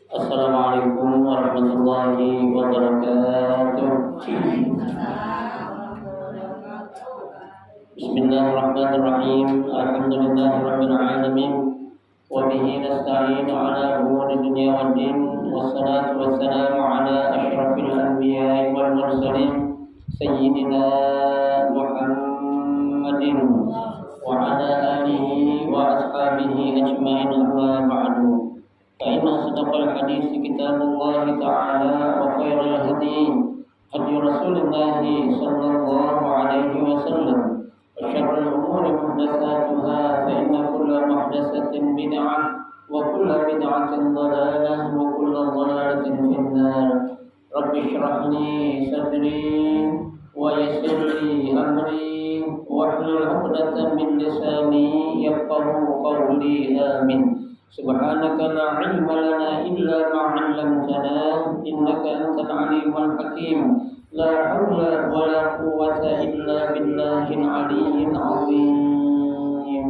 Assalamualaikum warahmatullahi wabarakatuh. Bismillahirrahmanirrahim. Alhamdulillahirabbil alamin. Wa bihi nasta'inu ala umuri dunya waddin. Wassalatu wassalamu ala asyrafil anbiya'i wal mursalin sayyidina Muhammadin wa ala alihi wa ashabihi ajma'in, amma ba'du. فإن أصدق الحديث كتاب الله تعالى وخير الهدي هدي رسول الله صلى الله عليه وسلم وشر الأمور محدثاتها فإن كل محدثة بدعة وكل بدعة ضلالة وكل ضلالة في النار. رب اشرح لي صدري ويسر لي أمري واحلل عقدة من لساني يفقهوا قولي. آمين. سبحانك لا علم لنا إلا ما علمتنا إنك أنت العليم الحكيم. لا حول ولا قوة إلا بالله العلي العظيم.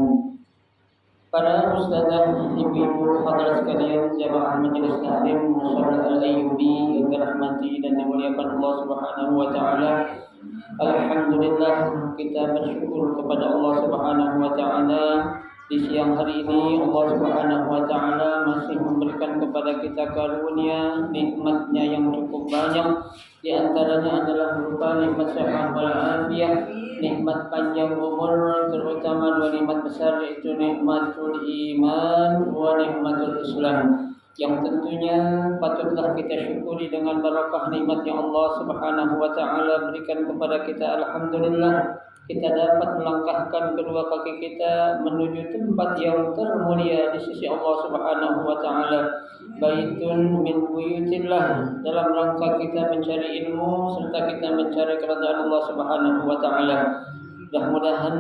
Para ustazah, ibu-ibu, hadirat sekalian, jamaah majelis taklim Mushola Al-Ayyubi yang dirahmati dan dimuliakan Allah Subhanahu wa taala. Alhamdulillah, kita bersyukur kepada Allah Subhanahu wa taala. Di siang hari ini Allah Subhanahu wa taala masih memberikan kepada kita karunia nikmatnya yang cukup banyak. Di antaranya adalah berupa nikmat sehat wal afiat, nikmat panjang umur, terutama dua nikmat besar, yaitu nikmatul iman wa nikmatul Islam, yang tentunya patutlah kita syukuri dengan barakah nikmat yang Allah Subhanahu wa taala berikan kepada kita. Alhamdulillah, kita dapat melangkahkan kedua kaki kita menuju tempat yang termulia di sisi Allah Subhanahu wa taala, baitun min buyutillah, dalam rangka kita mencari ilmu serta kita mencari keridhaan Allah Subhanahu wa taala. Mudah-mudahan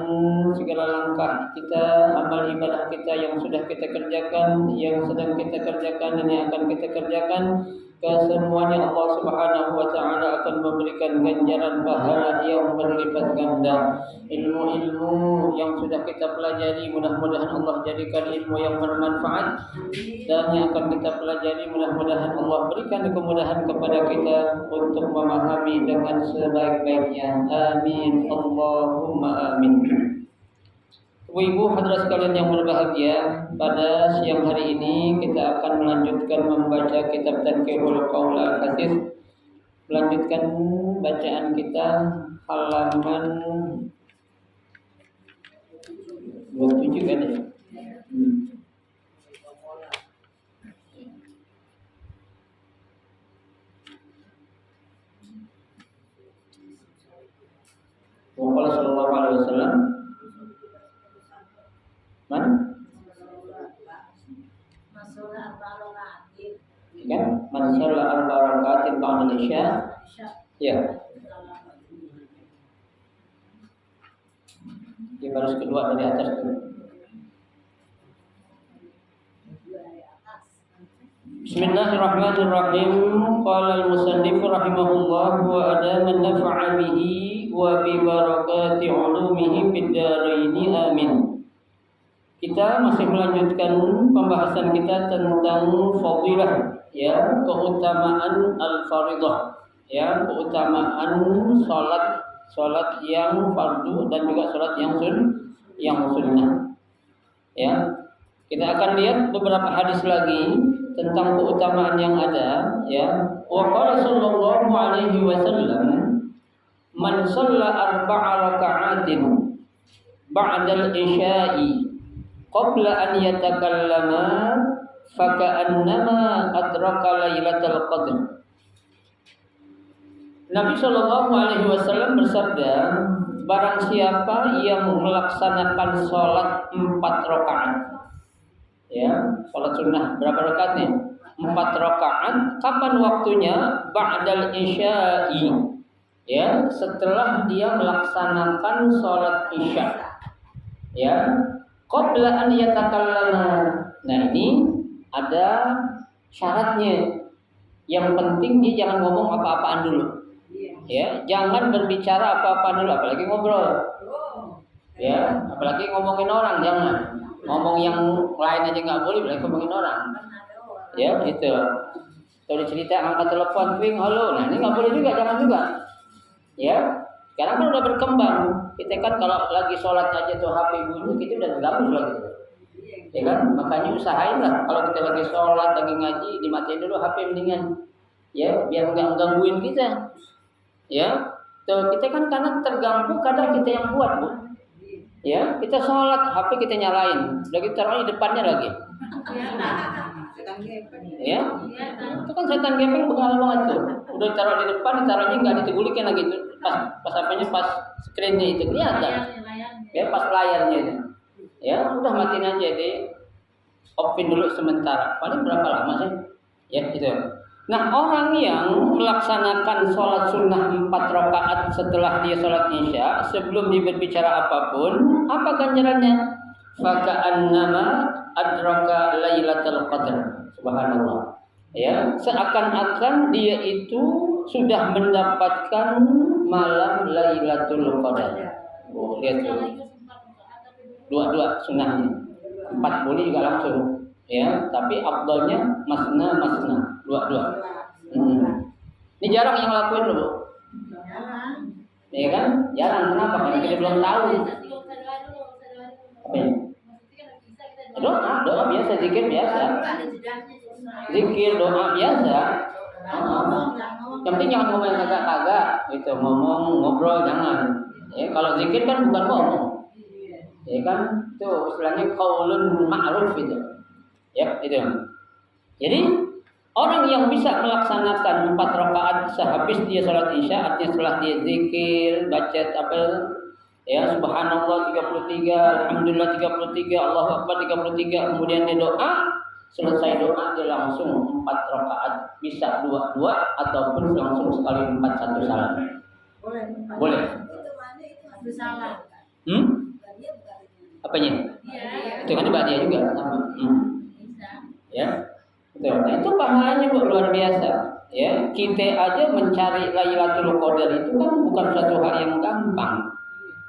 segala langkah kita, amal ibadah kita yang sudah kita kerjakan, yang sedang kita kerjakan dan yang akan kita kerjakan, kesemuanya Allah Subhanahu wa taala akan memberikan ganjaran pahala yang berlipat ganda. Ilmu-ilmu yang sudah kita pelajari mudah-mudahan Allah jadikan ilmu yang bermanfaat, dan yang akan kita pelajari mudah-mudahan Allah berikan kemudahan kepada kita untuk memahami dengan sebaik-baiknya. Amin, Allahumma amin. Ibu hadirat sekalian yang berbahagia, pada siang hari ini kita akan melanjutkan membaca kitab Tadhkirul Qaul Al-Hadits. Melanjutkan bacaan kita halaman 27 kan ya? Wa sallallahu alaihi wasallam man shalla arba'a rakaatin ba'da isya. Ya. Di baris kedua dari atas itu. Bismillahirrahmanirrahim. Qala al-musannif rahimahullah wa adama an-naf'a bihi wa bi barakati 'ulumihi fid dharain. Amin. Kita masih melanjutkan pembahasan kita tentang fadilah, ya, keutamaan al-fardhah, ya, keutamaan salat yang fardu dan juga salat yang sunnah. Ya. Kita akan lihat beberapa hadis lagi tentang keutamaan yang ada, ya. Wa qala sallallahu alaihi wasallam, man shalla arba'a raka'atin ba'da al-isya'i qabla an yatakallama faka'annama adraka lailatul qadr. Nabi sallallahu alaihi wasallam bersabda, barang siapa yang melaksanakan salat 4 rakaat, ya, salat sunnah berapa rakaatnya? 4 rakaat. Kapan waktunya? Ba'dal isya'i, ya, setelah dia melaksanakan salat isya, ya, qabla an yatakallama. Nah, ini ada syaratnya. Yang penting dia jangan ngomong apa-apaan dulu. Ya, jangan berbicara apa-apa dulu, apalagi ngobrol. Ya, apalagi ngomongin orang, jangan. Ngomong yang lain aja nggak boleh, apalagi ngomongin orang. Ya, itu. Kalau cerita angkat telepon, ring, halo. Nah, ini nggak boleh juga, jangan juga. Ya, sekarang kan udah berkembang. Kita kan kalau lagi sholat aja tuh HP bunyi, kita udah gabung lagi. Ya kan, makanya usahain lah. Kalau kita lagi sholat, lagi ngaji, dimatiin dulu HP mendingan. Ya, biar nggak gangguin kita. Ya, tuh kita kan karena terganggu, kadang kita yang buat, Bu. Ya, kita sholat, HP kita nyalain, udah kita taruh di depannya lagi. Ya, itu kan setan gepeng pengalaman banget tuh. Udah taruh di depan, ditaruhnya nggak ditegulikan lagi tuh. Pas apanya, pas screennya itu kelihatan. Ya, pas layarnya itu. Ya, udah matiin aja deh. Offin dulu sementara. Paling berapa lama sih? Ya, itu. Nah, orang yang melaksanakan sholat sunnah 4 rakaat setelah dia sholat isya, sebelum dia berbicara apapun, apa ganjarannya? Faka'annama adraka lailatul qadar. Subhanallah. Ya, seakan-akan dia itu sudah mendapatkan malam Lailatul Qadar. Oh, lihat tuh. Dua sunnahnya. 4 boleh juga langsung. Ya, tapi afdalnya masna, dua. Ini jarang yang lakuin loh. Ya kan? Jarang, kenapa? Karena kita belum tahu. Apa ya? Doa biasa, zikir biasa. Zikir, doa biasa. Yang penting jangan ngomong yang kagak-kagak, gitu. Ngomong, ngobrol jangan. Ya, kalau zikir kan bukan ngomong. Ya kan? Itu istilahnya qaulun ma'ruf gitu. Ya, itu. Jadi orang yang bisa melaksanakan 4 rakaat sehabis dia sholat isya, artinya setelah dia zikir, baca apa ya, subhanallah 33, alhamdulillah 33, Allahu akbar 33, kemudian dia doa, selesai doa dia langsung 4 rakaat, bisa 2 ataupun langsung sekali 4 satu salam. Boleh. Itu salah. Apanya? Itu kan ibadah juga sama. Ya. Betul. Nah, itu pahalanya luar biasa. Ya, kita aja mencari Lailatul Qadar itu kan bukan suatu hal yang gampang.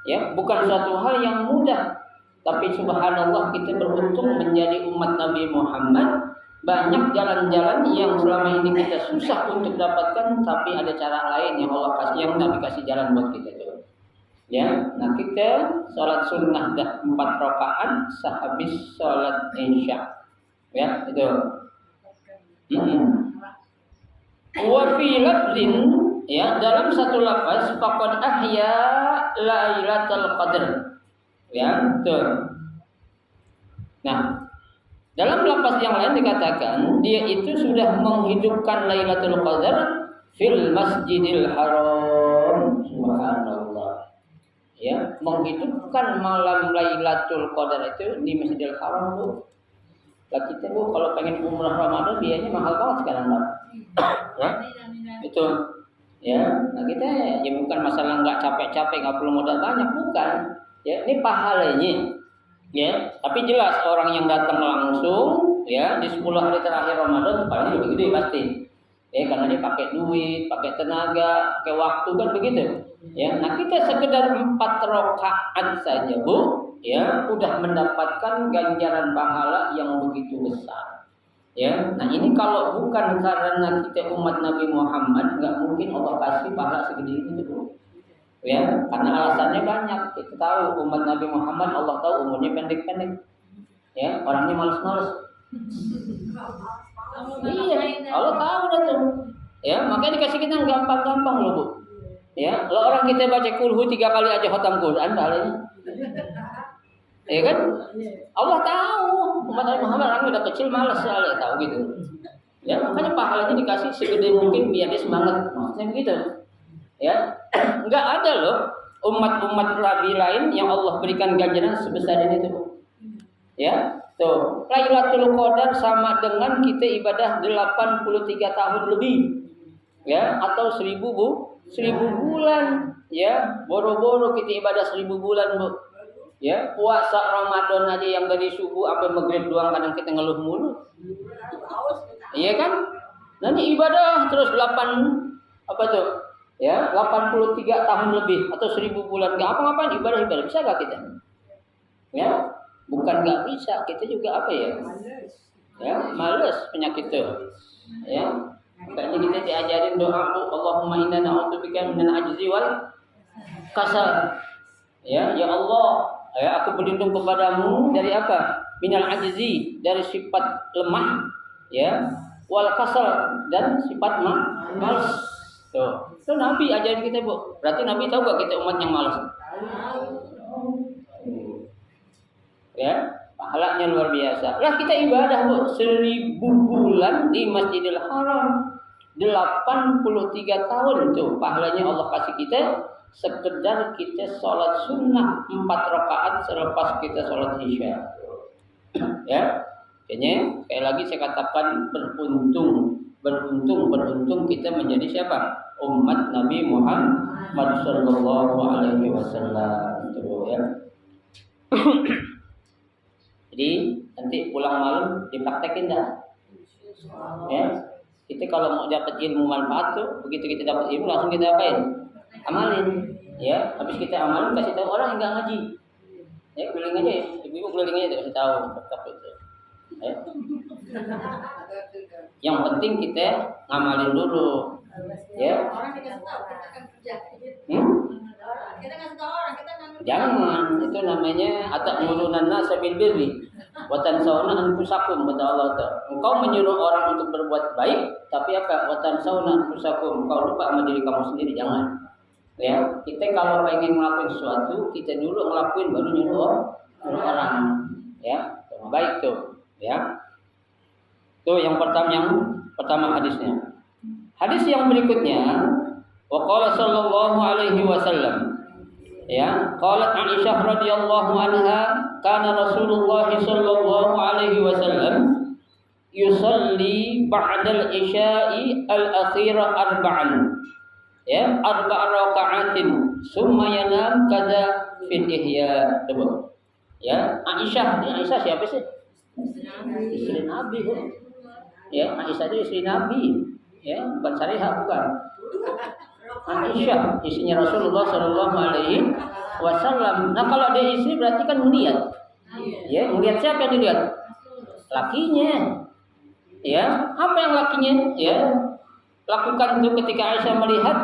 Ya, bukan suatu hal yang mudah. Tapi subhanallah kita beruntung menjadi umat Nabi Muhammad. Banyak jalan-jalan yang selama ini kita susah untuk dapatkan, tapi ada cara lain yang Allah kasih, yang Nabi kasih jalan buat kita tuh. Ya, nah kita sholat sunnah dah 4 rakaat sehabis sholat isya. Ya, itu. Wa fi lafzin, ya, dalam satu lafaz faqad ahya lailatul qadar. Ya, betul. Nah, dalam lafaz yang lain dikatakan dia itu sudah menghidupkan Lailatul Qadar fil Masjidil Haram. Subhanallah. Ya, menghidupkan malam Lailatul Qadar itu di Masjidil Haram, Bu. Lah kita, Bu, kalau pengen umrah Ramadan biayanya mahal banget sekarang, Pak. Ya? Itu. Ya, nah kita ya bukan masalah nggak capek-capek, nggak perlu modal banyak, bukan. Ya, ini pahalanya. Ya, tapi jelas orang yang datang langsung ya di 10 hari terakhir Ramadan pahalanya lebih gede pasti. Ya, karena dia pakai duit, pakai tenaga, pakai waktu, kan begitu. Ya, nah kita sekedar 4 rakaat saja, Bu, ya, udah mendapatkan ganjaran pahala yang begitu besar. Ya, nah ini kalau bukan karena kita umat Nabi Muhammad, nggak mungkin Allah kasih pahala segede ini, Bu. Ya, karena alasannya banyak. Kita tahu umat Nabi Muhammad, Allah tahu umurnya pendek-pendek. Ya, orangnya malas-malas. Iya, Allah tahu dah tuh. Ya, makanya dikasih kita gampang-gampang loh, Bu. Ya, kalau orang kita baca kulhu 3 kali aja khatam Quran pahalanya. Ya kan? Allah tahu umat Nabi Muhammad orang udah kecil malas, Allah tahu gitu. Ya, makanya pahalanya dikasih segede mungkin biar dia semangat. Maksudnya begitu. Ya, enggak ada loh umat-umat Nabi lain yang Allah berikan ganjaran sebesar ini tuh. Ya, tuh Lailatul Qadar sama dengan kita ibadah 83 tahun lebih. Ya, atau 1000, Bu, 1000 bulan. Ya, boro-boro kita ibadah 1000 bulan, Bu. Ya, puasa Ramadan aja yang dari subuh sampai maghrib doang kadang kita ngeluh mulu. Iya kan? Nanti ibadah terus 8 Ya, 83 tahun lebih atau 1000 bulan, nggak apa-ngapain, ibadah bisa gak kita? Ya, bukan nggak bisa, kita juga apa ya? Ya, malas penyakit itu. Ya. Makanya kita diajarin doa, Allahumma inna na'udzubika minal ajzi wal kasal. Ya, ya Allah, ya aku berlindung kepadamu dari apa? Minal ajzi, dari sifat lemah, ya, wal kasal, dan sifat malas. Tuh, itu Nabi ajarin kita, Bu. Berarti Nabi tahu gak kita umat yang malas? Ya, pahalanya luar biasa. Lah kita ibadah, Bu, 1000 bulan di Masjidil Haram. 83 tahun tuh pahalanya Allah kasih kita sekedar kita sholat sunnah 4 rakaat selepas kita sholat isya. Ya, kayaknya sekali lagi saya katakan beruntung kita menjadi siapa? Umat Nabi Muhammad Sallallahu Alaihi Wasallam. Ya. Jadi nanti pulang malam dipraktekin dah. Ya. Kita kalau mau dapat ilmu manfaat tuh, begitu kita dapat ilmu langsung kita apain? Amalin. Ya, habis kita amalin kasih tahu orang yang enggak ngaji. Ya, keliling aja, ibu keliling aja kasih tahu itu. Ya. Yang penting kita ngamalin dulu. Ya. Orang dikasih tahu kita akan kerja. Kita kasih tahu orang kita akan. Jangan, itu namanya atamuruna nasa bil birri wa tansawna anfusakum, kata Allah Ta'ala. Engkau menyuruh orang untuk berbuat baik, tapi apa? Wa tansawna anfusakum, engkau lupa sama diri kamu sendiri. Jangan. Ya, kita kalau pengen ngelakuin sesuatu, kita dulu ngelakuin baru nyuruh orang. Ya, baik tuh. Ya. Tuh yang pertama hadisnya. Hadis yang berikutnya, wa qala sallallahu alaihi wasallam. Ya, qalat Aisyah radhiyallahu anha, kana Rasulullah sallallahu alaihi wasallam yusalli ba'dal isya'i al-akhira arba'an. Ya, 4 raka'atin, summa yanam kaza fil ihya. Coba. Ya, Aisyah siapa sih? Istri Nabi. Ya, Aisyah itu istri Nabi. Ya, bukan Sarihah, bukan. Aisyah, istrinya Rasulullah Sallallahu Alaihi Wasallam. Nah, kalau dia istri berarti kan melihat. Ya, melihat siapa yang dilihat? Lakinya. Ya, apa yang lakinya? Ya, lakukan itu ketika Aisyah melihat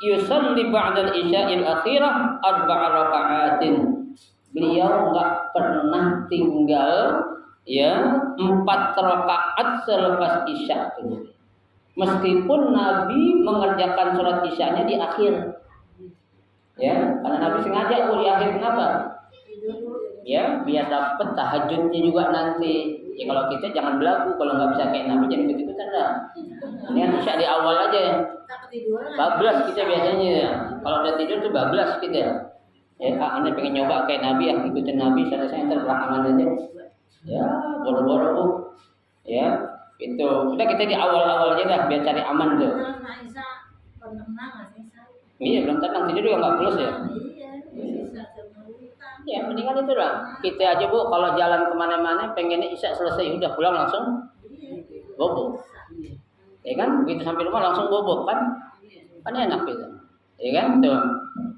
yusalli ba'dal isya'il akhirah 4 raka'atin. Beliau enggak pernah tinggal ya 4 rakaat selepas isya itu. Meskipun Nabi mengerjakan sholat isyanya di akhir, ya, karena Nabi sengaja di akhir. Kenapa? Ya, biar dapat tahajudnya juga nanti. Ya kalau kita jangan belagu, kalau nggak bisa kayak Nabi jangan ikut-ikutan dah. Ini isya di awal aja. Bablas kita biasanya. Ya. Kalau udah tidur tuh bablas kita. Ya, Anda pengen nyoba kayak Nabi, ya ikutin Nabi, selesai ntar belakangan aja. Ya, boro-boro. Ya. Itu udah kita di awal-awal aja dah biar cari aman tuh. Iya belum tenang, tidur juga nggak plus ya. Ya mendingan itu lah. Kita aja Bu kalau jalan kemana-mana pengennya isya selesai udah pulang langsung bobo. Ya kan begitu sampai rumah langsung bobo kan enak gitu. Ya kan tuh.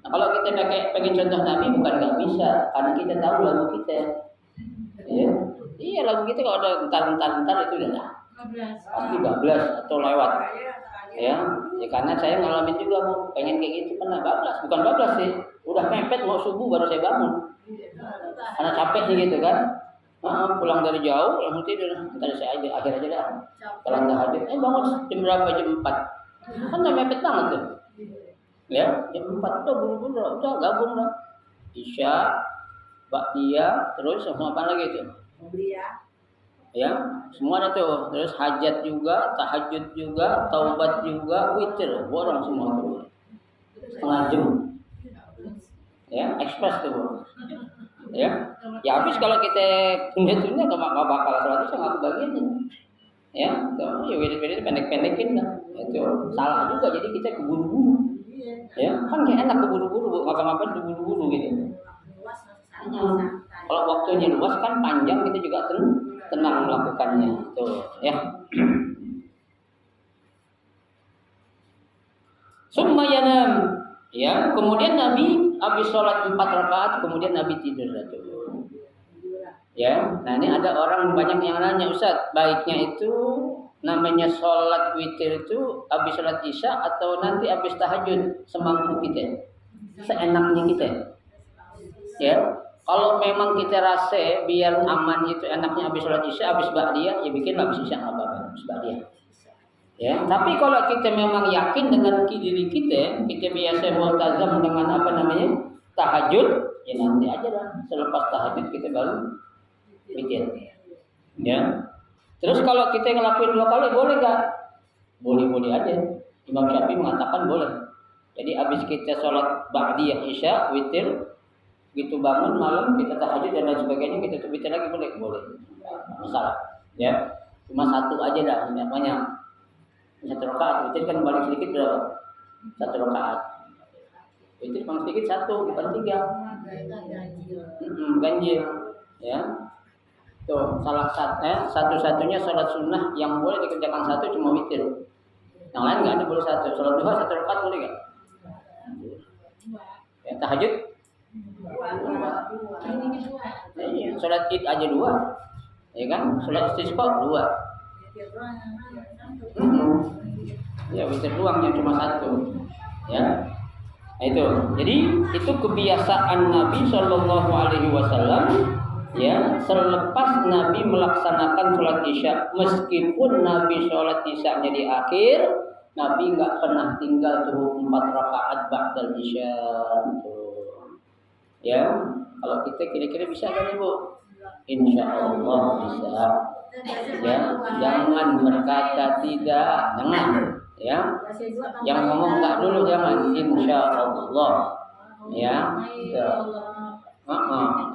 Nah, kalau kita pengen contoh Nabi bukan nggak bisa karena kita tahu lagu kita. Ya. Iya lagu kita kalau ada entar itu udah pasti bablas atau lewat. Ya karena saya ngalamin juga Bu, pengen kayak gitu pernah bablas, bukan bablas sih, udah mepet mau subuh baru saya bangun. Karena capek sih gitu kan. Pulang dari jauh langsung tidur, ntar saya akhir aja dah. Kalau tahajud, bangun jam berapa? Jam 4. Kan udah mepet banget tuh. Ya, jam 4 udah buru-buru, udah gabung lah. Isya, Ba'diyah, terus sama apa lagi tuh? Ya, semua ada tuh. Terus hajat juga, tahajud juga, taubat juga, witir, borong semua tuh. Setengah jam. Ya, ekspres tuh. Ya, habis kalau kita tunda-tunda nggak bakal sholat itu nggak kebagian. Ya, tuh, ya witir-witir pendek-pendekin lah. Itu salah juga. Jadi kita keburu-buru. Ya, kan kayak enak keburu-buru, ngapa-ngapain keburu-buru gitu. Kalau waktunya luas kan panjang kita juga tenang melakukannya. Tuh, ya. Summa yanam. Ya, kemudian Nabi habis sholat 4 rakaat, kemudian Nabi tidur. Ya, nah ini ada orang banyak yang nanya, Ustaz, baiknya itu namanya sholat witir itu habis sholat isya atau nanti habis tahajud semampu kita, seenaknya kita. Ya, kalau memang kita rasa biar aman itu enaknya habis sholat isya, habis ba'diyah, ya bikin habis isya apa-apa, habis ba'diyah. Ya, tapi kalau kita memang yakin dengan diri kita, kita biasa multazam dengan apa namanya tahajud, ya nanti aja lah. Selepas tahajud kita baru bikin. Ya. Terus kalau kita ngelakuin 2 kali boleh nggak? Boleh-boleh aja. Imam Syafi'i mengatakan boleh. Jadi habis kita sholat ba'diyah isya, witir, gitu bangun malam kita tahajud dan lain sebagainya kita tuh witir lagi boleh? Nggak masalah. Ya. Cuma 1 aja dah, banyak. 1 rakaat, witir kan paling sedikit berapa? 1 rakaat. Witir paling sedikit 1, bukan 3. Ganjil. Ya. Tuh, satu-satunya sholat sunnah yang boleh dikerjakan 1 cuma witir. Yang lain nggak ada boleh 1. Sholat duha 1 rakaat boleh nggak? Ya, tahajud? 2. Iya, sholat id aja 2. Ya kan? Sholat istisqa 2. Ya, witir doang yang cuma 1. Ya. Nah, itu. Jadi itu kebiasaan Nabi Shallallahu Alaihi Wasallam. Ya, selepas Nabi melaksanakan sholat isya, meskipun Nabi sholat isya-nya di akhir, Nabi nggak pernah tinggal tuh 4 rakaat ba'dal isya. Tuh. Ya, kalau kita kira-kira bisa kan Ibu? Insya Allah bisa. Ya, jangan berkata tidak, jangan. Ya, yang ngomong nggak dulu jangan. Insya Allah. Ya,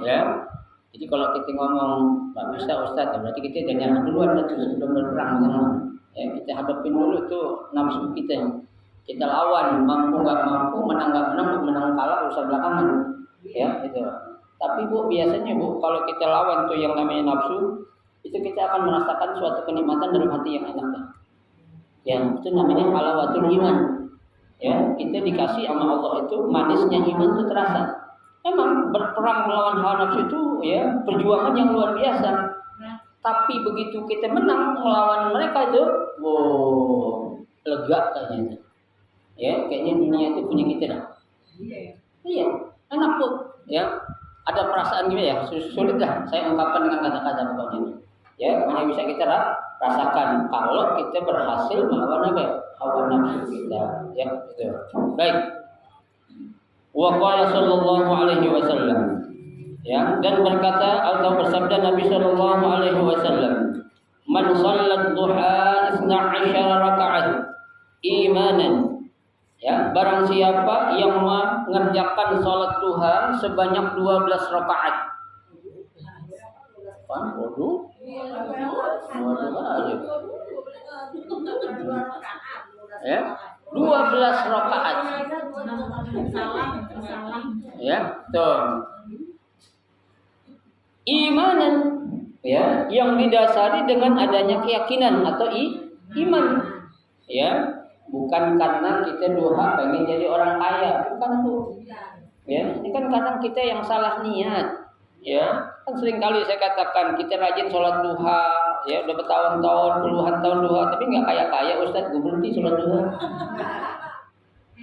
ya. Jadi kalau kita ngomong nggak bisa Ustaz, berarti kita jangan duluan sebelum berperang jangan. Ya, kita hadapin dulu tuh nafsu kita. Kita lawan, mampu nggak mampu, menang nggak menang, menang kalah urusan belakangan. Ya, itu. Tapi Bu, biasanya Bu, kalau kita lawan tuh yang namanya nafsu, itu kita akan merasakan suatu kenikmatan dalam hati yang enak. Ya, itu namanya halawatul iman. Ya, kita dikasih sama Allah itu manisnya iman itu terasa. Emang berperang melawan hawa nafsu itu ya perjuangan yang luar biasa. Tapi begitu kita menang melawan mereka itu, wow, lega kayaknya. Ya, kayaknya dunia itu punya kita dah. Iya, enak Bu. Ya, ada perasaan gitu ya, sulit dah saya ungkapkan dengan kata-kata pokoknya ini. Ya, hanya bisa kita rasakan kalau kita berhasil melawan apa? Hawa nafsu kita. Ya, itu. Baik. Wa qala sallallahu alaihi wasallam. Ya, dan berkata atau bersabda Nabi sallallahu alaihi wasallam, "Man shallat duha 12 rakaat imanan." Ya, barang siapa yang mengerjakan salat duha sebanyak 12 rakaat. Pan bodoh. Ya, 12 rakaat. Ya, tuh. Imanan, ya, yang didasari dengan adanya keyakinan atau iman. Ya, bukan karena kita duha pengen jadi orang kaya, bukan tuh. Ya, ini kan kadang kita yang salah niat. Ya, kan sering kali saya katakan kita rajin sholat duha, ya udah bertahun-tahun, puluhan tahun duha, tapi nggak kaya-kaya Ustaz, gue berhenti sholat duha.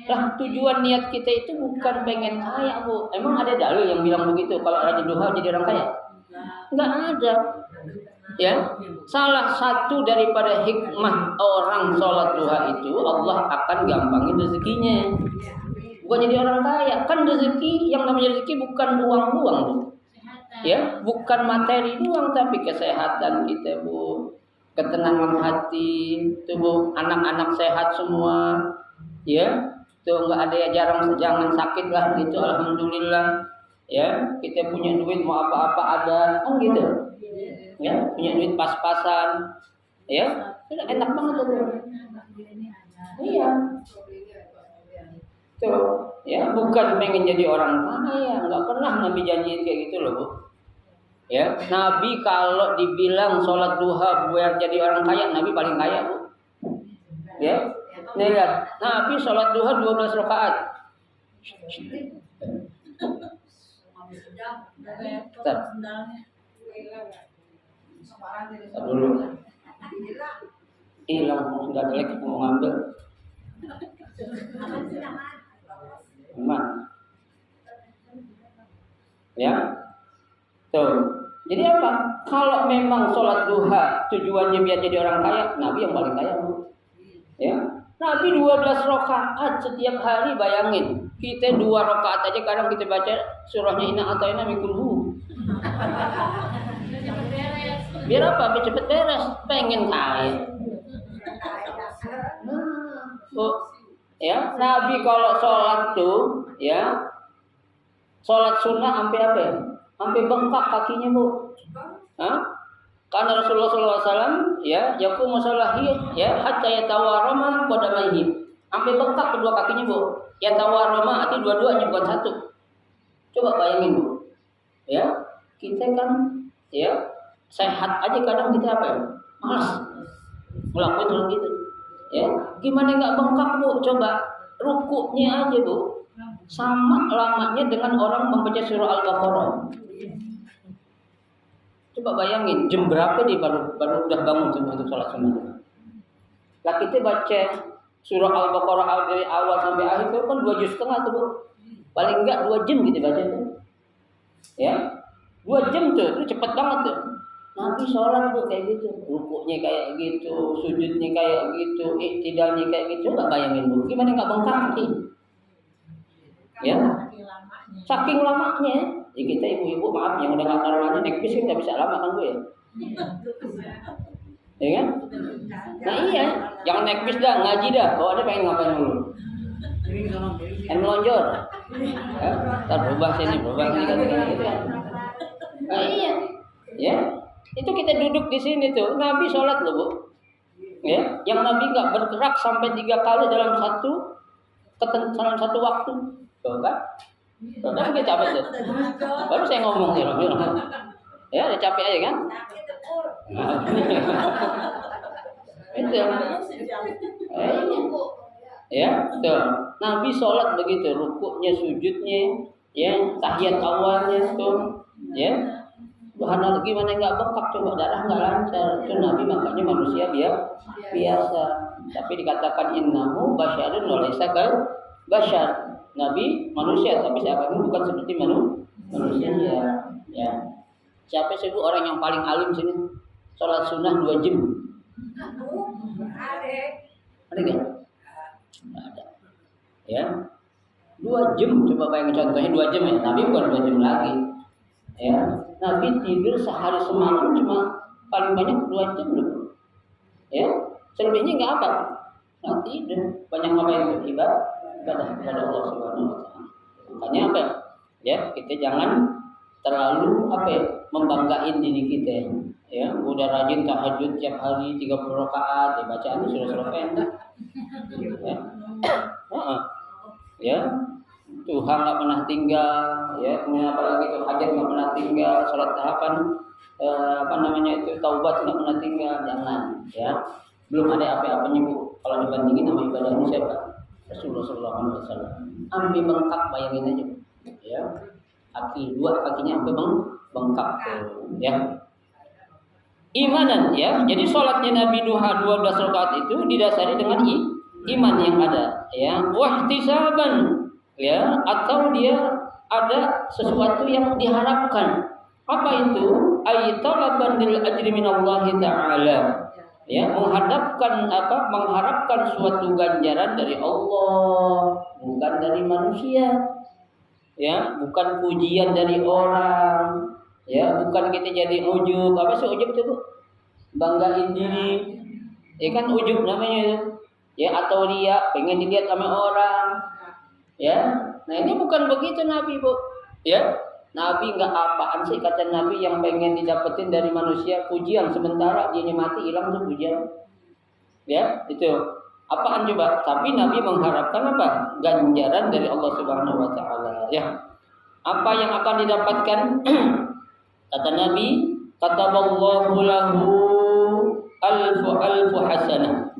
Lah tujuan niat kita itu bukan pengen kaya Bu. Emang ada dalil yang bilang begitu kalau rajin duha jadi orang kaya? Nggak ada. Ya, salah satu daripada hikmah orang sholat duha itu Allah akan gampangin rezekinya. Bukan jadi orang kaya. Kan rezeki yang namanya rezeki bukan uang-uang Bu. Ya, bukan materi doang tapi kesehatan kita Bu, ketenangan hati, tuh Bu, anak-anak sehat semua, ya, tuh nggak ada ya jangan sakit lah gitu, alhamdulillah, ya, kita punya duit mau apa-apa ada, kan gitu, ya, punya duit pas-pasan, ya, enak banget tuh, iya. Tuh, ya, bukan pengen jadi orang kaya, nggak pernah Nabi janjiin kayak gitu loh Bu. Ya, Nabi kalau dibilang sholat duha biar jadi orang kaya, Nabi paling kaya Bu. Ya, nih lihat, Nabi sholat duha 12 rakaat. Dulu hilang sudah jelek mau ngambil. Aman. Ya. Tuh. Jadi apa? Kalau memang sholat duha tujuannya biar jadi orang kaya, Nabi yang paling kaya. Ya. Nabi 12 rakaat setiap hari, bayangin. Kita 2 rakaat aja kadang kita baca surahnya Inna Atayna Mikulhu. Biar apa? Biar cepet beres. Pengen kaya. Ya, Nabi kalau sholat tuh, ya, sholat sunnah sampai apa? Sampai bengkak kakinya, Bu. Hah? Karena Rasulullah SAW, ya, yaqumu sholahi, ya, hatta yatawarrama qadamaihi. Sampai bengkak kedua kakinya, Bu. Yatawarrama arti dua-duanya bukan satu. Coba bayangin, Bu. Ya, kita kan, ya, sehat aja kadang kita apa? Malas ngelakuin hal gitu. Ya, gimana nggak bengkak, Bu? Coba rukuknya aja, Bu, sama lamanya dengan orang membaca surah Al-Baqarah. Coba bayangin jam berapa dia baru udah bangun untuk sholat sunnah. Lah kita baca surah Al-Baqarah dari awal sampai akhir itu kan 2 juz setengah tuh, Bu. Paling enggak 2 jam kita baca itu. Ya, 2 jam tuh, itu cepet banget tuh. Nabi sholat tuh kayak gitu, rukuknya kayak gitu, sujudnya kayak gitu, iktidalnya kayak gitu. Coba bayangin, Bu, gimana nggak bengkak sih? Ya, saking lamanya. Ya kita ibu-ibu maaf yang udah nggak taruhannya naik bis nggak bisa lama kan, Bu, ya? Ya kan? Nah iya, jangan naik bis dah, ngaji dah. Bawa dia pengen ngapain dulu? Melonjor. Ya, ntar berubah sini kan gitu ya. Nah iya, ya. Itu kita duduk di sini tuh, Nabi sholat loh, Bu. Ya, yang Nabi nggak bergerak sampai 3 kali dalam satu waktu. Tuh kan? Tuh kan kita capek tuh. Baru saya ngomong ya, ya udah capek aja kan? Itu. Ya, tuh. Nabi sholat begitu, rukuknya, sujudnya, ya, tahiyat awalnya tuh, ya. Subhanallah, gimana nggak bengkak, coba darah nggak lancar. Itu Nabi makanya manusia biasa. Tapi dikatakan innahu basyarun wa laysa kal basyar. Nabi manusia tapi seakan bukan seperti manusia. Ya. Siapa sih, Bu, orang yang paling alim sini? Sholat sunnah 2 jam. Ada nggak? Nggak ada. Ya. 2 jam, coba bayangin contohnya 2 jam ya. Nabi bukan 2 jam lagi. Ya. Nabi tidur sehari semalam cuma paling banyak 2 jam loh. Ya, selebihnya nggak apa, nggak tidur. Banyak apa yang beribadah kepada Allah Subhanahu Wa Taala. Makanya apa? Ya, kita jangan terlalu membanggain diri kita. Ya, udah rajin tahajud tiap hari 30 rakaat, ya bacaan surah-surah pendek. Ya, Tuhan nggak pernah tinggal, ya, kemudian apalagi itu hajat nggak pernah tinggal, sholat tahapan, taubat nggak pernah tinggal, jangan, ya, belum ada apa-apanya, Bu. Kalau dibandingin sama ibadahnya siapa? Rasulullah SAW. Sampai bengkak, bayangin aja, ya, dua kakinya sampai bengkak, ya. Imanan, ya, jadi sholatnya Nabi duha 12 rakaat itu didasari dengan iman yang ada, ya, wahtisaban. Ya, atau dia ada sesuatu yang diharapkan. Apa itu? Aitalaban lil ajri minallahi ta'ala. Ya, mengharapkan suatu ganjaran dari Allah, bukan dari manusia. Ya, bukan pujian dari orang. Ya, bukan kita jadi ujub. Apa sih ujub itu, Bu? Banggain diri. Ya kan ujub namanya itu. Ya, atau riya, pengen dilihat sama orang. Ya, nah ini bukan begitu Nabi, Bu. Ya, Nabi nggak apaan sih kata Nabi yang pengen didapetin dari manusia pujian, sementara dia mati hilang tuh pujian. Ya, itu apaan coba? Tapi Nabi mengharapkan apa? Ganjaran dari Allah Subhanahu Wa Taala. Ya, apa yang akan didapatkan? Kata Nabi, kataballahu lahu alfu hasanah.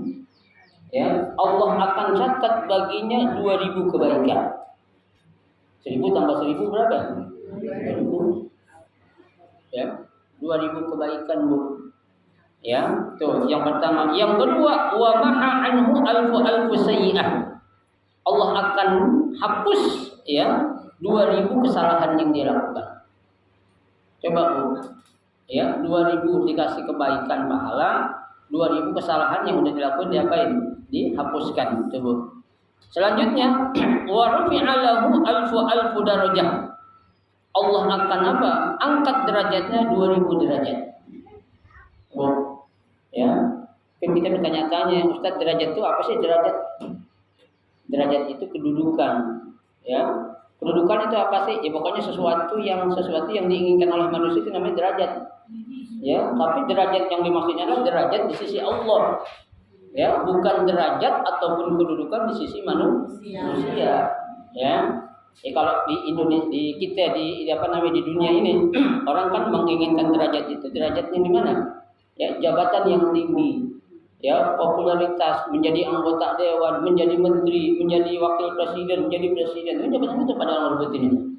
Ya, Allah akan catat baginya 2000 kebaikan. 1000 tambah 1000 berapa? 2000. Ya. 2000 kebaikan, Bu. Ya, tuh yang pertama. Yang kedua, wa maha anhu alfu sayyi'ah. Allah akan hapus ya 2000 kesalahan yang dia lakukan. Coba, Bu. Ya, 2000 dikasih kebaikan pahala, 2000 kesalahan yang udah dilakukan diapain? Dihapuskan, coba. Selanjutnya, wa rufi'a lahu alfu darajah. Allah akan apa? Angkat derajatnya 2000 derajat. Oh, ya. Kan kita bertanya-tanya, Ustaz, derajat itu apa sih derajat? Derajat itu kedudukan, ya. Kedudukan itu apa sih? Ya pokoknya sesuatu yang diinginkan oleh manusia itu namanya derajat. Ya, tapi derajat yang dimaksudnya adalah derajat di sisi Allah. Ya, bukan derajat ataupun kedudukan di sisi manusia. Ya. Kalau di Indonesia di dunia ini orang kan menginginkan derajat itu. Derajatnya di mana? Ya, jabatan yang tinggi. Ya, popularitas, menjadi anggota dewan, menjadi menteri, menjadi wakil presiden, menjadi presiden. Itu jabatan itu pada orang berbut ini.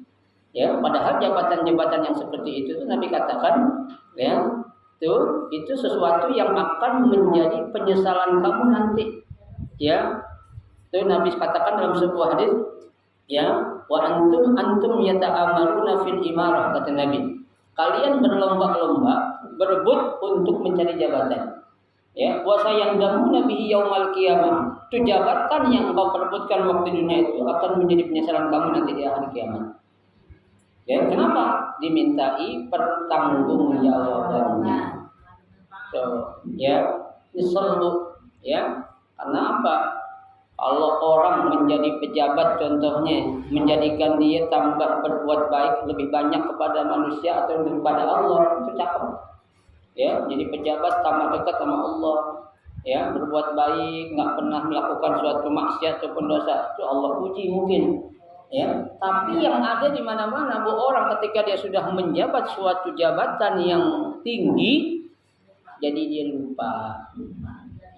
Ya, padahal jabatan-jabatan yang seperti itu Nabi katakan, ya, itu sesuatu yang akan menjadi penyesalan kamu nanti. Ya. Itu Nabi katakan dalam sebuah hadis, ya, wa antum yata'amaruna fil imarah, kata Nabi. Kalian berlomba-lomba berebut untuk mencari jabatan. Ya, wa sayandamuna bihi yaumal qiyamah. Itu jabatan yang engkau perebutkan waktu dunia itu akan menjadi penyesalan kamu nanti di akhir kiamat. Ya, kenapa? Dimintai pertanggungjawabannya. So, ya, nyesel, ya. Karena apa? Kalau orang menjadi pejabat contohnya, menjadikan dia tambah berbuat baik lebih banyak kepada manusia atau kepada Allah, itu cakep. Ya, jadi pejabat tambah dekat sama Allah. Ya, berbuat baik, nggak pernah melakukan suatu maksiat ataupun dosa, itu Allah puji mungkin. Ya, tapi yang ada di mana-mana bu, orang ketika dia sudah menjabat suatu jabatan yang tinggi, jadi dia lupa.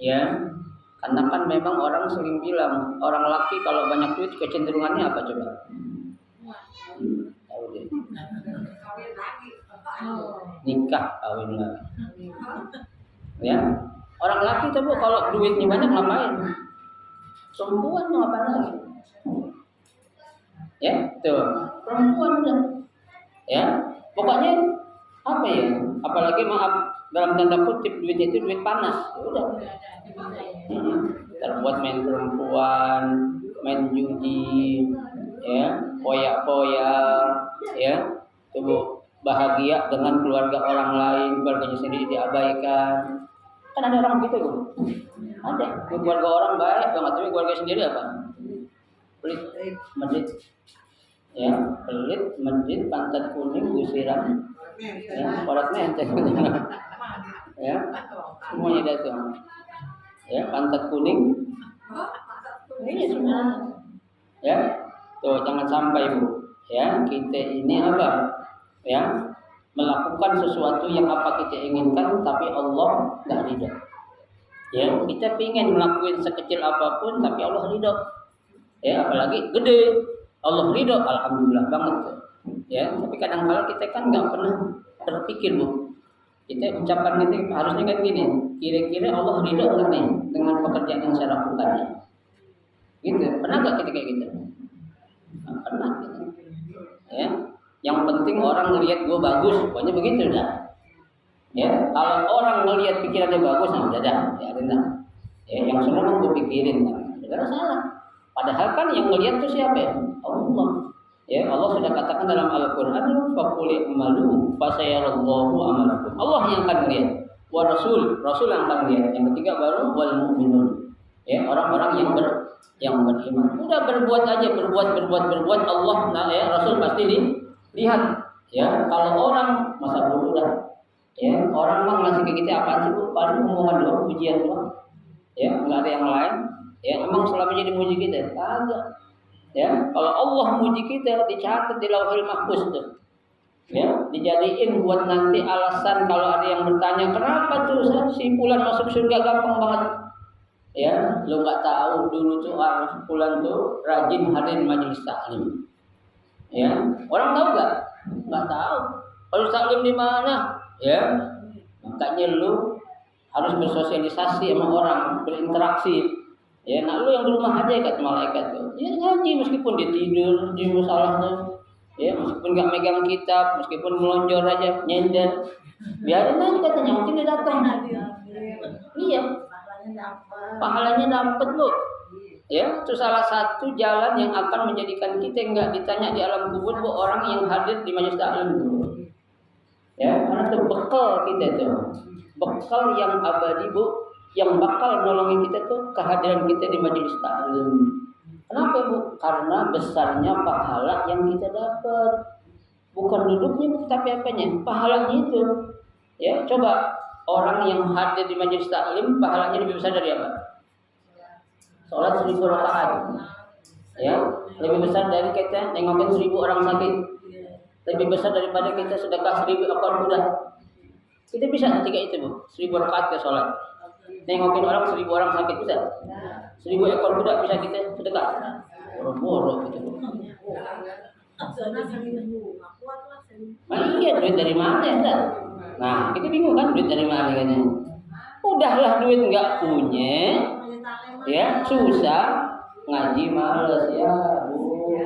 Ya. Karena kan memang orang sering bilang orang laki kalau banyak duit kecenderungannya apa coba? Tahu deh. Nikah, kawin lagi. Ya, orang laki tuh kalau duitnya banyak ngapain? Perempuan mau apa lagi? Ya, tuh perempuan udah. Ya, pokoknya apa ya? Apalagi maaf dalam tanda kutip duit itu duit panas. Ya udah. Terbuat main perempuan, main judi, ya, poya-poya, ya, tuh bahagia dengan keluarga orang lain, keluarganya sendiri diabaikan. Kan ada orang gitu, Bu. Ada. Keluarga orang baik banget, tapi keluarga sendiri apa? Pelit, medit, ya, pelit, medit, pantat kuning, gusiran, ya, korat menteng, ya, semuanya ada tuh. Ya, pantat kuning. Ini semua. Ya. Tuh jangan sampai, Bu. Ya, kita ini apa? Ya, melakukan sesuatu yang apa kita inginkan tapi Allah enggak ridha. Ya, kita ingin melakukan sekecil apapun tapi Allah ridha. Ya, apalagi gede. Allah ridha, alhamdulillah banget. Ya, tapi kadang-kala kita kan enggak pernah berpikir, Bu. Kita ucapan kita harusnya kan gini, kira-kira Allah ridho enggak nih dengan pekerjaan yang saya lakukan? Gitu. Pernah enggak kita kayak gitu? Nah, pernah gitu. Ya. Yang penting orang ngelihat gue bagus, pokoknya begitu dah. Ya, kalau orang ngelihat pikirannya bagus, nah udah dah, ya rendah. Ya, yang semua gue pikirin kan. Saudara salah. Padahal kan yang ngelihat itu siapa ya? Allah. Ya, Allah sudah katakan dalam Al-Qur'an, faqul i'malu fasayarallahu amalakum. Allah yang akan melihat. Wa rasul yang akan melihat. Yang ketiga baru wal mu'minun. Ya, orang-orang yang beriman. Udah berbuat aja, berbuat Allah, nah ya, Rasul pasti dilihat. Ya, kalau orang masa bodoh dah. Ya, orang mah ngasih ke kita apaan sih, Bu? Paling omongan doang, pujian doang. Ya, enggak ada yang lain. Ya, emang selamanya dimuji kita? Kagak. Ya, kalau Allah muji kita dicatat di Lauhul Mahfuz tuh. Ya, dijadiin buat nanti alasan kalau ada yang bertanya kenapa tuh si fulan masuk surga gampang banget. Ya, lu nggak tahu dulu tuh fulan tuh rajin hadir majelis taklim. Ya, orang tahu nggak? Nggak tahu. Majelis taklim di mana? Ya, makanya lu harus bersosialisasi sama orang, berinteraksi. Ya, nah lu yang di rumah aja kata malaikat tuh. Ya ngaji meskipun dia tidur di musalah tuh. Ya, meskipun nggak megang kitab, meskipun melonjor aja, nyender. Biarin aja katanya, mungkin dia datang. Iya, pahalanya dapat lu. Ya, itu salah satu jalan yang akan menjadikan kita nggak ditanya di alam kubur bu orang yang hadir di majelis taklim. Ya, karena itu bekal kita itu, bekal yang abadi bu, yang bakal nolongin kita tuh kehadiran kita di majelis taklim. Kenapa bu? Karena besarnya pahala yang kita dapat, bukan duduknya bu, tapi apanya? Pahalanya itu. Ya, coba orang yang hadir di majelis taklim pahalanya lebih besar dari apa? Sholat 1000 rakaat, ya, lebih besar dari kita nengokin 1000 orang sakit, lebih besar daripada kita sedekah 1000 ekor kuda. Kita bisa ketika itu bu, 1000 rakaat ke sholat, nengokin orang 1000 orang sakit bisa, 1000 ekor kuda bisa kita sedekah. Boro-boro gitu. Iya, duit dari mana ya? Nah, kita bingung kan duit dari mana kan? Udahlah duit nggak punya. Ya, susah ngaji males ya, Bu.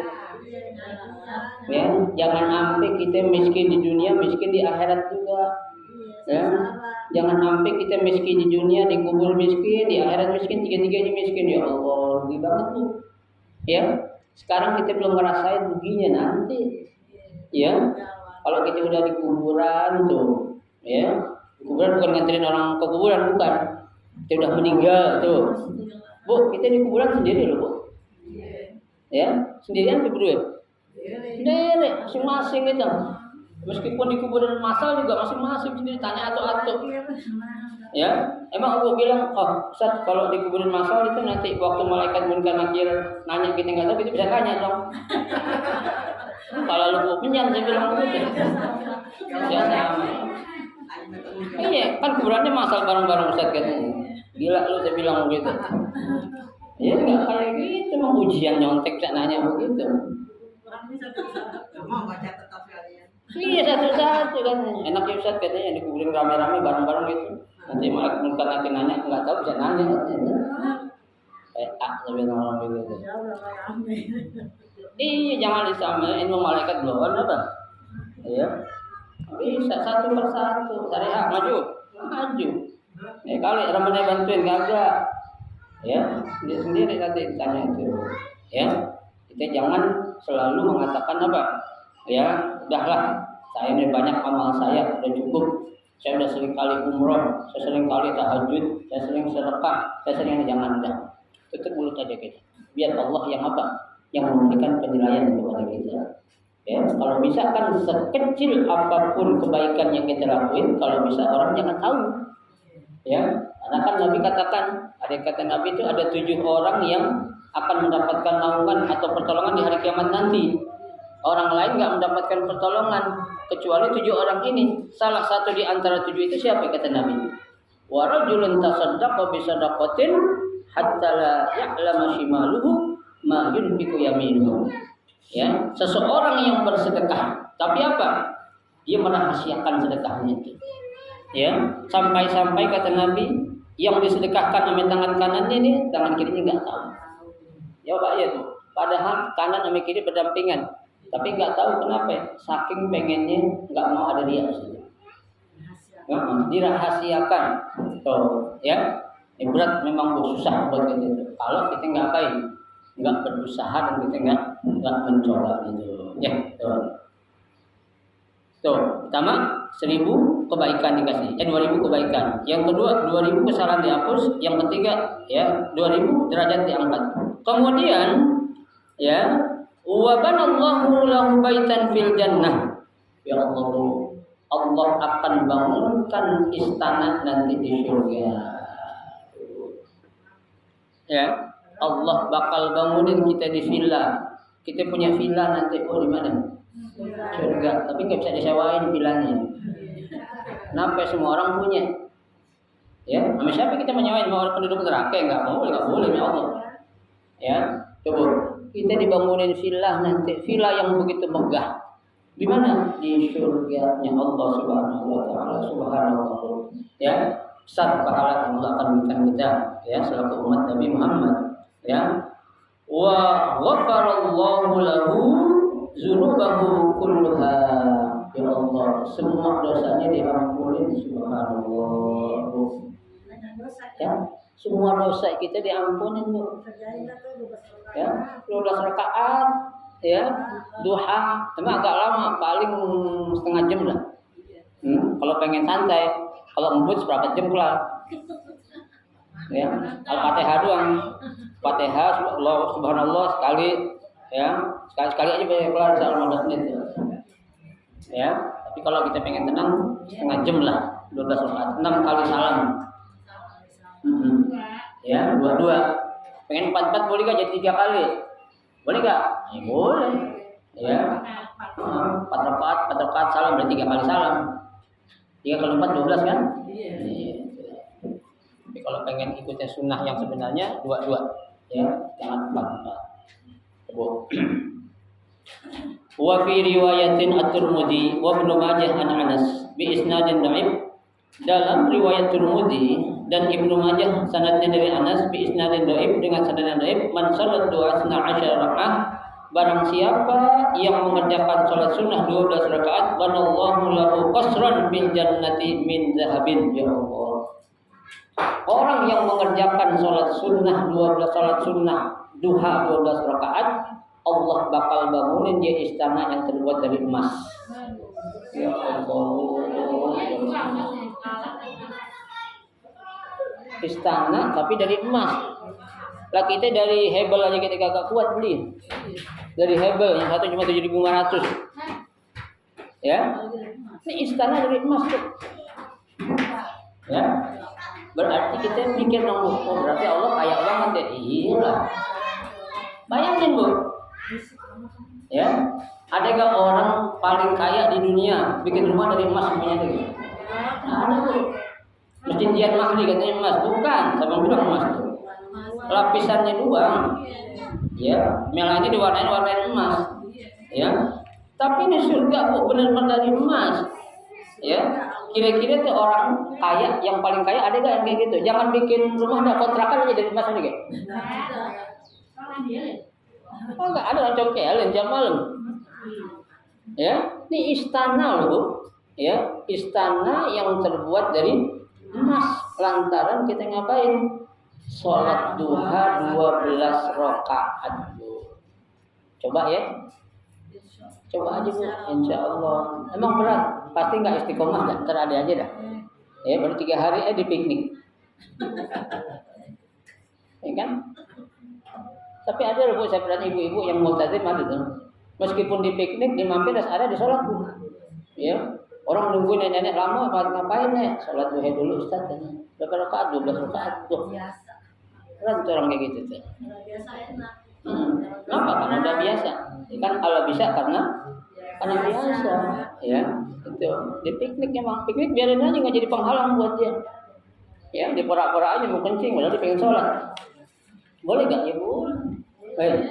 Ya, jangan sampai kita miskin di dunia, miskin di akhirat juga. Ya, jangan sampai kita miskin di dunia, dikubur miskin, di akhirat miskin, tiga-tiganya miskin. Ya Allah, rugi banget tuh. Ya, sekarang kita belum ngerasain ruginya nanti. Ya, kalau kita udah di kuburan tuh, ya, di kuburan bukan nganterin orang ke kuburan, bukan. Kita udah meninggal tuh. Bu, kita di kuburan sendiri loh, Bu. Ya, sendirian apa berdua? Sendiri, masing-masing itu. Meskipun di kuburan massal juga masing-masing sendiri, tanya atau. Ya, emang aku bilang, oh, Ustaz, kalau di kuburan massal itu nanti waktu malaikat munkar nakir nanya kita nggak tahu, itu bisa tanya dong. Kalau lu pinjam, saya bilang begitu. Ya sama. Iya, kan kuburannya massal bareng-bareng Ustaz katanya. Gila lu, saya bilang begitu. Ya nggak kayak gitu, mau ujian nyontek saya nanya begitu. Mau baca tetap kalian. Iya, satu-satu kan. Enak ya Ustaz katanya dikuburin rame-rame bareng-bareng gitu. Nanti malaikat munkar nakir nanya nggak tahu bisa nanya katanya. Saya bilang orang begitu. Iya, jangan disamain sama malaikat belum apa? Iya. Bisa satu persatu. Syariah maju. Kali Ramadhan bantuin kagak, ya dia sendiri nanti tanya itu, ya kita jangan selalu mengatakan apa, ya udahlah saya ini banyak amal saya udah cukup, saya udah sering kali umroh, saya sering kali tahajud, saya sering sedekah, saya sering jangan dah, tutup mulut aja kita, biar Allah yang apa, yang memberikan penilaian kepada kita. Ya, kalau bisa kan sekecil apapun kebaikan yang kita lakuin, kalau bisa orang jangan tahu. Ya, karena kan Nabi katakan, ada kata Nabi itu ada 7 orang yang akan mendapatkan naungan atau pertolongan di hari kiamat nanti. Orang lain nggak mendapatkan pertolongan kecuali 7 orang ini. Salah satu di antara 7 itu siapa kata Nabi? Wa rajulun tasaddaqa bi sadaqatin hatta la ya'lama shimaluhu ma yunfiqu yaminuhu. Ya, seseorang yang bersedekah, tapi apa? Dia merahasiakan sedekahnya itu. Ya, sampai-sampai kata Nabi yang disedekahkan sama tangan kanannya ini, tangan kirinya nggak tahu. Ya Pak ya tuh. Padahal kanan sama kiri berdampingan, tapi nggak tahu kenapa. Saking pengennya nggak mau ada dia sih. Dirahasiakan. Tuh, ya. Ini berat memang susah buat kita itu. Kalau kita nggak apain, nggak berusaha dan kita nggak mencoba itu. Ya, tuh. Tuh, pertama 1000 kebaikan dikasih, 2000 kebaikan. Yang kedua 2000 kesalahan dihapus. Yang ketiga ya 2000 derajat diangkat. Kemudian ya wa banallahu lahu baitan fil jannah. Ya Allah, Allah akan bangunkan istana nanti di surga. Ya, Allah bakal bangunin kita di villa. Kita punya villa nanti di mana? Surga, tapi nggak bisa disewain villanya. Kenapa semua orang punya? Ya, sama siapa kita menyewain? Mau orang penduduk neraka? Nggak boleh ya Allah. Ya, coba kita dibangunin villa nanti, villa yang begitu megah. Di mana? Di surganya Allah Subhanahu wa taala. Subhanallah. Ya, besar pahala yang Allah akan berikan kita ya selaku umat Nabi Muhammad ya. Wa ghafarallahu lahu dzunubahu kulluha. Ya Allah, semua dosanya diampuni. Subhanallah. Ya, semua dosa kita diampuni, Bu. Ya, 12 rakaat ya, duha, cuma agak lama, paling setengah jam lah. Kalau pengen santai, kalau ngebut seberapa jam kelar. Ya, Al-Fatihah doang. Fatihah subhanallah sekali ya, sekali aja boleh kelar selama 15 menit. Ya, tapi kalau kita pengen tenang setengah jam lah, 12 rakaat, 6 kali salam. Ya, 2-2. Pengen 4-4 boleh gak jadi 3 kali? Boleh gak? Ya, boleh. Ya. 4 rakaat salam berarti 3 kali salam. 3 kali 4 12 kan? Iya. Tapi kalau pengen ikutin sunnah yang sebenarnya 2-2. Ya, jangan 4-4. Wa fi riwayatin at-Tirmidzi wa Ibnu Majah an Anas bi isnadin dhaif. Dalam riwayat Tirmidzi dan Ibnu Majah sanadnya dari Anas bi isnadin dhaif dengan sanad yang dhaif, man salat 12 rakaat, barang siapa yang mengerjakan salat sunnah 12 rakaat, banallahu lahu qasran bil jannati min zahabin. Ya Allah. Orang yang mengerjakan salat sunnah 12 salat sunnah duha 12 rakaat, Allah bakal bangunin dia istana yang terbuat dari emas. Ya Allah. Istana tapi dari emas. Lah kita dari hebel aja kita kagak kuat beli. Dari hebel yang satu cuma 7.500. Ya. Ini istana dari emas tuh. Ya. Berarti kita mikir dong, oh berarti Allah kaya banget ya. Iya. Bayangin, Bu. Ya. Ada gak orang paling kaya di dunia bikin rumah dari emas semuanya tuh? Ada, Bu. Masjid Dian Mahdi katanya emas, bukan, sama bilang emas tuh. Lapisannya doang. Ya, melanya diwarnain emas. Ya. Tapi ini surga, Bu, benar-benar dari emas. Ya. Kira-kira tuh orang kaya yang paling kaya ada gak yang kayak gitu? Jangan bikin rumah ada kontrakan aja dari emas aja kayak. Oh, enggak ada orang congkelin jam malam. Ya, ini istana loh, Bu. Ya, istana yang terbuat dari emas. Lantaran kita ngapain? Sholat duha 12 rakaat, Bu. Coba ya. Coba aja, Bu. Insya Allah. Emang berat? Pasti nggak istiqomah dah. Ntar ada aja dah. Ya, baru 3 hari di piknik. Ya kan? Tapi ada loh, Bu, saya pernah ibu-ibu yang multazim ada tuh. Meskipun di piknik, di mampir ada di sholat, Bu. Ya. Orang nunggu nenek-nenek lama, ngapain nek? Sholat duha dulu, Ustaz. Berapa rakaat? 12 rakaat tuh. Kan orang kayak gitu tuh. Kenapa? Karena udah biasa. Kan kalau bisa karena biasa. Ya, itu. Di piknik emang piknik biarin aja nggak jadi penghalang buat dia. Ya, di porak-porak aja mau kencing, padahal dia pengen sholat. Boleh gak? Ya boleh. Baik.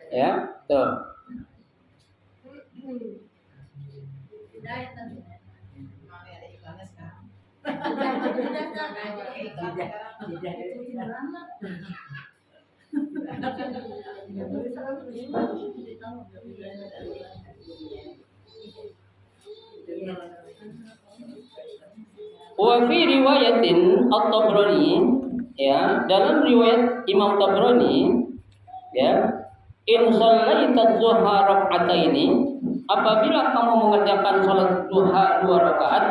Ya, tuh. Wa fi riwayatin At-Tabrani, ya, dalam riwayat Imam Tabrani, ya, in shallaita dhuha rak'ataini, apabila kamu mengerjakan salat duha 2 rakaat,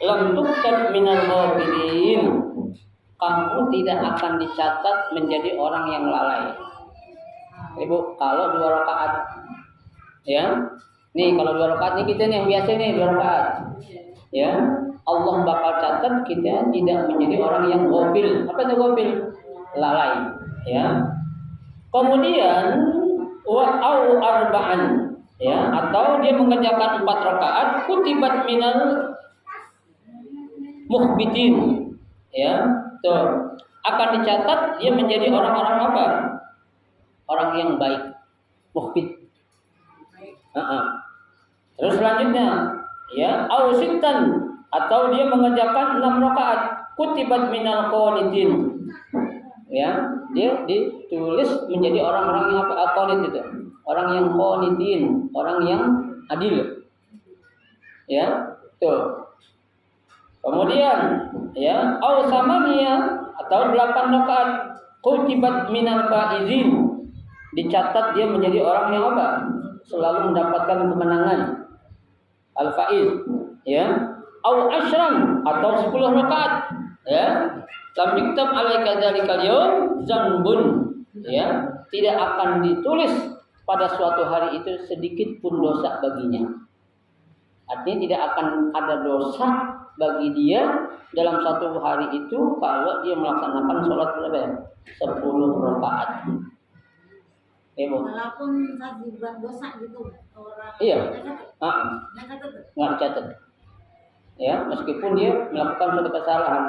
lam tuktab minal ghafilin, kamu tidak akan dicatat menjadi orang yang lalai. Ibu, kalau 2 rakaat, ya, nih kalau 2 rakaat nih kita nih yang biasa nih 2 rakaat, ya, Allah bakal catat kita tidak menjadi orang yang ghafil. Apa itu ghafil? Lalai, ya. Kemudian au arba'an, ya, atau dia mengerjakan 4 rakaat, kutibat minal mukhbitin, ya, Tuh, akan dicatat dia menjadi orang-orang apa? Orang yang baik, mukhbit. Terus selanjutnya, ya, ausitan atau dia mengerjakan 6 rakaat, kutibat minal qanitin. Ya, dia ditulis menjadi orang-orang yang apa? Qanit itu. Orang yang qanitin, orang yang adil. Ya, tuh. Kemudian, ya, au samania atau 8 rakaat, kutibat minal faizin. Dicatat dia menjadi orang yang apa? Selalu mendapatkan kemenangan. Al-faiz, ya. Au asyram atau 10 rakaat, ya. Lam yuktab alaika dzalikal yaum zanbun, ya. Tidak akan ditulis pada suatu hari itu sedikit pun dosa baginya. Artinya tidak akan ada dosa bagi dia dalam satu hari itu kalau dia melaksanakan sholat berapa ya? 10 rakaat. Walaupun tadi buat dosa gitu orang. Iya. Nggak dicatat. Ya, meskipun dia melakukan suatu kesalahan.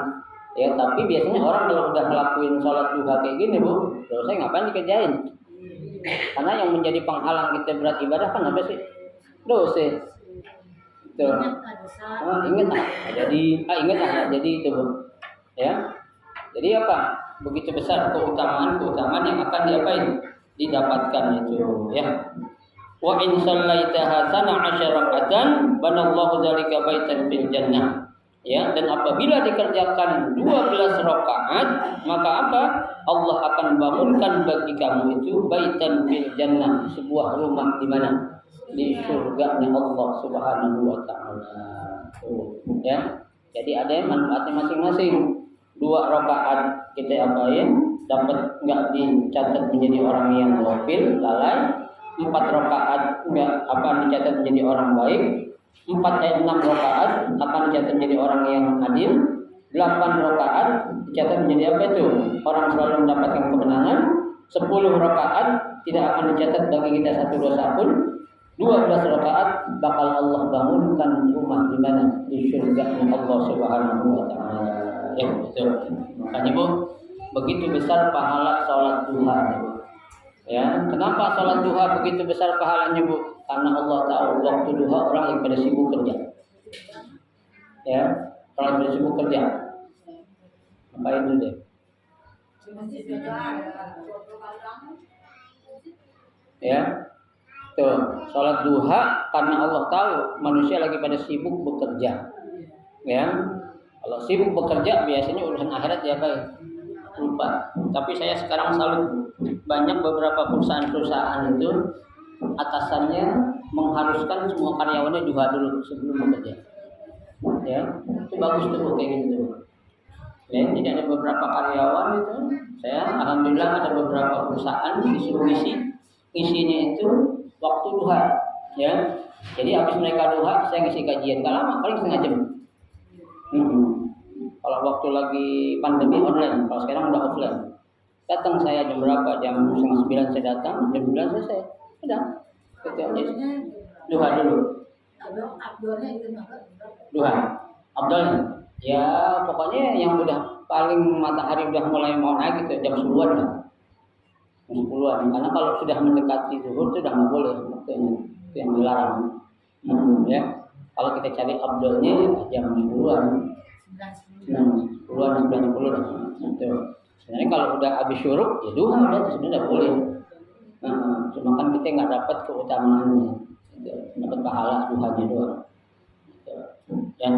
Ya, tapi biasanya orang kalau udah ngelakuin sholat duha kayak gini, Bu, dosa ngapain dikerjain? Karena yang menjadi penghalang kita berat ibadah kan apa sih? Dosa. Tuh. Ingat jadi itu, Bu. Ya. Jadi apa? Begitu besar keutamaan yang akan diapain? Didapatkan itu, ya. Wa in sallaitaha sana asyarakatan banallahu dzalika baitan fil jannah. Ya, dan apabila dikerjakan 12 rakaat, maka apa? Allah akan bangunkan bagi kamu itu baitan fil jannah, sebuah rumah di mana? Di surga-Nya Allah Subhanahu wa taala. Ya. Jadi ada yang manfaatnya masing-masing. 2 rakaat kita apain? Dapat enggak dicatat menjadi orang yang ghafil, lalai. 4 rakaat enggak dicatat menjadi orang baik. 6 rakaat akan dicatat menjadi orang yang adil. 8 rakaat dicatat menjadi apa itu? Orang selalu mendapatkan kemenangan. 10 rakaat tidak akan dicatat bagi kita satu dosa pun. 12 rakaat bakal Allah bangunkan rumah di mana? Di surga Allah Subhanahu wa taala. Ya, betul. Makanya Bu, begitu besar pahala sholat duha. Ya, kenapa sholat duha begitu besar pahalanya, Bu? Karena Allah tahu waktu duha orang yang pada sibuk kerja. Ya, orang yang pada sibuk kerja. Ngapain itu deh? Ya, tuh sholat duha karena Allah tahu manusia lagi pada sibuk bekerja. Ya, kalau sibuk bekerja biasanya urusan akhirat diapain? Lupa. Tapi saya sekarang salut, banyak beberapa perusahaan itu atasannya mengharuskan semua karyawannya duha dulu sebelum bekerja. Ya, itu bagus tuh kayak gitu. Ya, jadi ada beberapa karyawan itu, saya alhamdulillah ada beberapa perusahaan disuruh isinya itu waktu duha. Ya, jadi habis mereka duha saya ngisi kajian, nggak lama, paling setengah jam. Kalau waktu lagi pandemi online, kalau sekarang udah offline. Datang saya jam berapa? Jam 8:30 saya datang, jam 9 selesai. Udah. Gitu aja. Duha dulu. Duha. Abdul. Ya, pokoknya yang udah paling matahari udah mulai mau naik itu jam 10-an lah. Jam 10-an. Karena kalau sudah mendekati zuhur itu udah nggak boleh. Itu yang dilarang. Ya. Kalau kita cari Abdulnya jam 10-an. 10-an, 90 lah. Sebenarnya kalau udah habis syuruk ya duha udah sebenarnya boleh. Cuma kan kita nggak dapat keutamaannya, dapat pahala duhanya doang. Ya.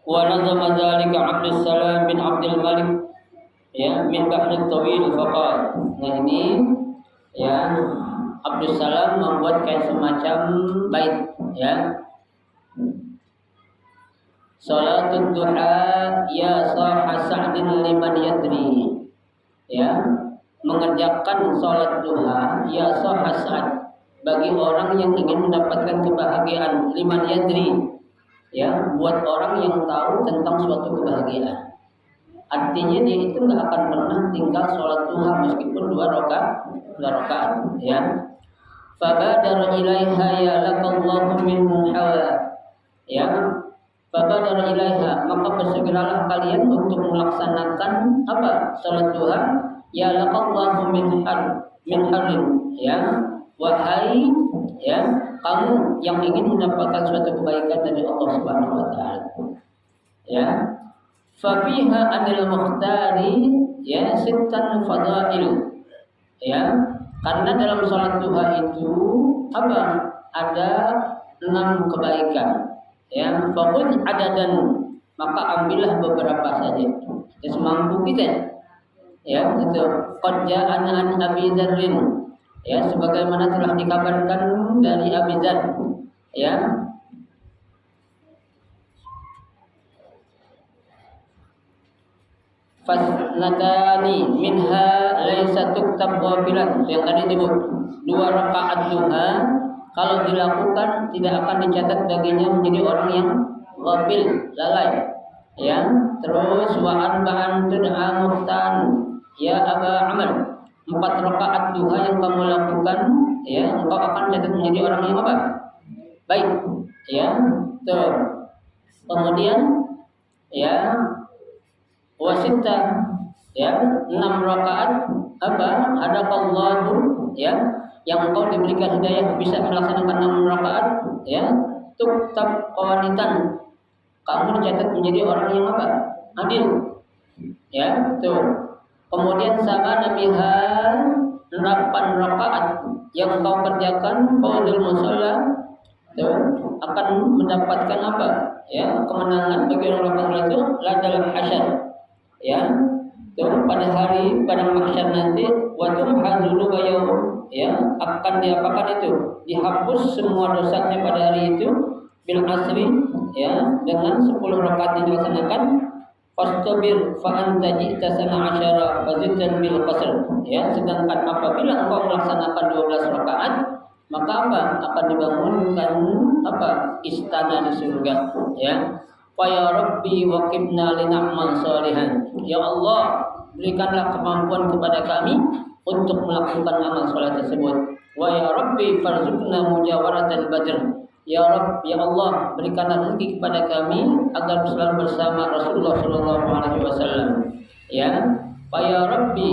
Wa nazama dzalika Abdus Salam bin Abdul Malik ya min bahrut tawil faqal. Nah ini ya Abdus Salam membuat kayak semacam bait ya. Salatul duha ya sahha sa'din liman yadri. Ya, mengerjakan salat duha ya sahha sa'd bagi orang yang ingin mendapatkan kebahagiaan, liman yadri. Ya, buat orang yang tahu tentang suatu kebahagiaan. Artinya dia itu enggak akan pernah tinggal salat duha meskipun 2 rakaat, ya. Fabadara ilaiha ya laqallahu min hawa. Ya, Fabadara ilaiha, maka bersegeralah kalian untuk melaksanakan apa? Salat duha. Ya laqallahu min harin, ya. Wahai ya, kamu yang ingin mendapatkan suatu kebaikan dari Allah Subhanahu wa taala. Ya. Fa fiha anil mukhtari ya sittan fadail. Ya, karena dalam salat duha itu apa? Ada 6 kebaikan. Ya, fokus ada dan maka ambillah beberapa saja. Ya, semampu kita. Ya, itu qad ja'ana an Abi Dzarrin. Ya, sebagaimana telah dikabarkan dari Abi Dzar. Ya. Fasnatani minha laisa tuktab ghafilan, yang tadi disebut 2 rakaat duha kalau dilakukan tidak akan dicatat baginya menjadi orang yang ghafil, lalai. Ya, terus wa arba'an tud'a muhtan ya Aba Amal, 4 rakaat duha yang kamu lakukan ya engkau akan dicatat menjadi orang yang apa? Baik. Ya, tuh. Kemudian ya wasita ya 6 rakaat apa? Hadakallahu ya, yang engkau diberikan hidayah bisa melaksanakan 6 rakaat ya, tuktab qanitan, kamu dicatat menjadi orang yang apa? Adil. Ya, tuh. Kemudian sama nabiha 8 rakaat yang engkau kerjakan faudul musalla tuh akan mendapatkan apa? Ya, kemenangan bagi orang-orang itu ladal hasyar. Ya. Tuh pada hari pada mahsyar nanti watum hazulu bayau ya akan diapakan itu? Dihapus semua dosanya pada hari itu bil asri ya dengan 10 rakaat yang dilaksanakan. Fastabir fa anta ji'ta sana asyara faziddan bil qasr ya, sedangkan apabila engkau melaksanakan 12 rakaat maka apa? Akan dibangunkan apa? Istana di surga ya. Fa ya rabbi waqibna lina'mal shalihan, ya Allah berikanlah kemampuan kepada kami untuk melakukan amal saleh tersebut. Wa ya rabbi farzuqna mujawaratal badr, ya Rabb, ya Allah berikanlah rezeki kepada kami agar selalu bersama Rasulullah sallallahu alaihi wasallam. Ya, fa ya Rabbi,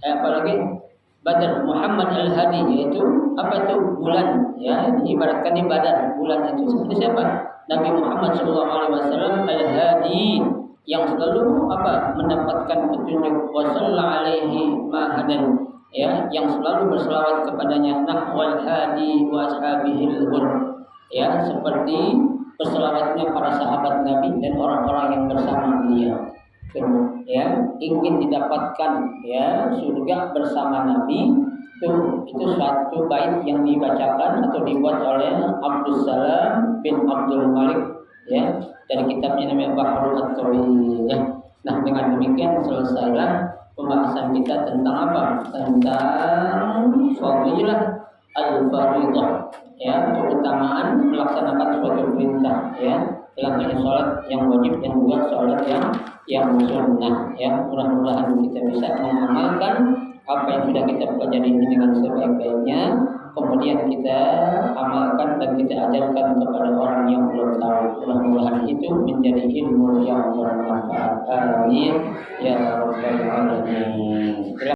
apalagi Badar Muhammad Al-Hadi, yaitu apa itu? Bulan, ya, diibaratkan di Badar, bulan itu seperti siapa? Nabi Muhammad sallallahu alaihi wasallam Al-Hadi, yang selalu apa? Mendapatkan petunjuk, wa sallallahu alaihi mahadan, ya, yang selalu berselawat kepadanya, nahwal hadi wa ashabihil ghur, ya, seperti berselawatnya para sahabat Nabi dan orang-orang yang bersama beliau. Ya, ingin didapatkan ya surga bersama Nabi, itu suatu bait yang dibacakan atau dibuat oleh Abdul Salam bin Abdul Malik ya, dari kitabnya namanya Bahrul At-Tawil ya. Nah, dengan demikian selesailah pembahasan kita tentang apa? Tentang fadilah al-fardhah ya, keutamaan melaksanakan suatu perintah ya, dalam hal sholat yang wajib dan juga sholat yang sunnah ya. Mudah-mudahan kita bisa mengamalkan apa yang sudah kita pelajari ini dengan sebaik-baiknya, kemudian kita amalkan dan kita ajarkan kepada orang yang belum tahu. Mudah-mudahan itu menjadi ilmu yang bermanfaat. Amin ya rabbal alamin.